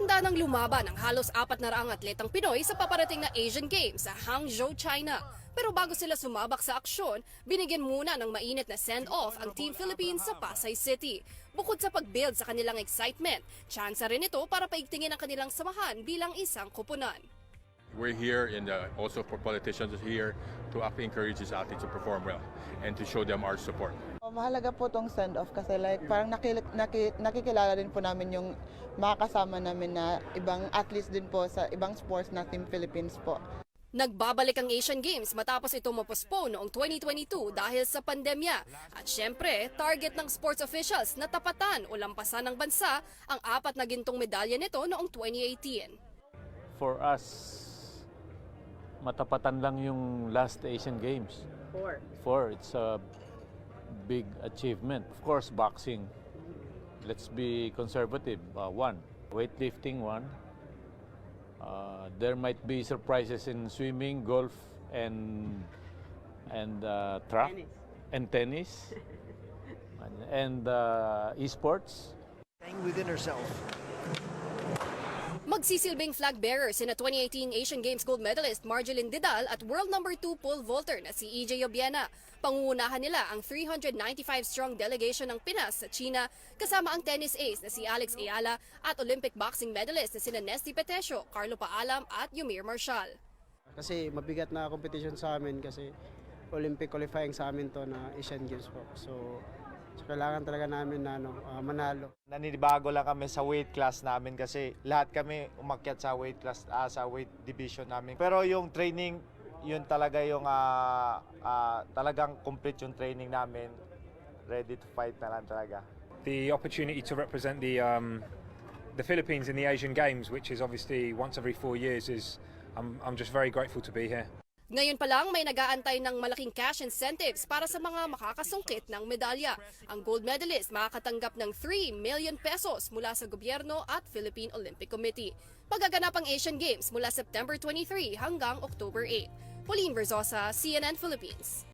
Handa ng lumaban ang halos 400 atletang Pinoy sa paparating na Asian Games sa Hangzhou, China. Pero bago sila sumabak sa aksyon, binigyan muna ng mainit na send-off ang Team Philippines sa Pasay City. Bukod sa pag-build sa kanilang excitement, tsansa rin ito para paigtingin ang kanilang samahan bilang isang koponan. We're here and also for politicians here to actually encourage these athletes to perform well and to show them our support. Mahalaga po tong send-off kasi parang nakikilala din po namin yung mga kasama namin na ibang athletes din po sa ibang sports na Team Philippines po. Nagbabalik ang Asian Games matapos ito mapospone noong 2022 dahil sa pandemya. At syempre, target ng sports officials na tapatan o lampasan ng bansa ang 4 na gintong medalya nito noong 2018. For us, matapatan lang yung last Asian Games. Four. It's a big achievement. Of course, boxing. Let's be conservative. 1. Weightlifting, 1. There might be surprises in swimming, golf, and track, and tennis, and esports. Staying within herself. Magsisilbing flag bearer sina 2018 Asian Games gold medalist Marjeline Didal at world number 2 pole vaulter na si EJ Obiena. Pangungunahan nila ang 395-strong delegation ng Pinas sa China kasama ang tennis ace na si Alex Ayala at Olympic boxing medalist na sina Nesty Petesio, Carlo Paalam at Yumir Marshall. Kasi mabigat na competition sa amin kasi Olympic qualifying sa amin to na Asian Games po. So kailangan talaga namin na manalo. Nanibago lang kami sa weight class namin kasi lahat kami umakyat sa weight class, sa weight division namin. Pero yung training, yun talaga yung talagang complete yung training namin. Ready to fight na lang talaga. The opportunity to represent the Philippines in the Asian Games, which is obviously once every 4 years, I'm just very grateful to be here. Ngayon pa lang may nag-aantay ng malaking cash incentives para sa mga makakasungkit ng medalya. Ang gold medalist makakatanggap ng 3 million pesos mula sa gobyerno at Philippine Olympic Committee. Magaganap ang Asian Games mula September 23 hanggang October 8. Pauline Verzosa, CNN Philippines.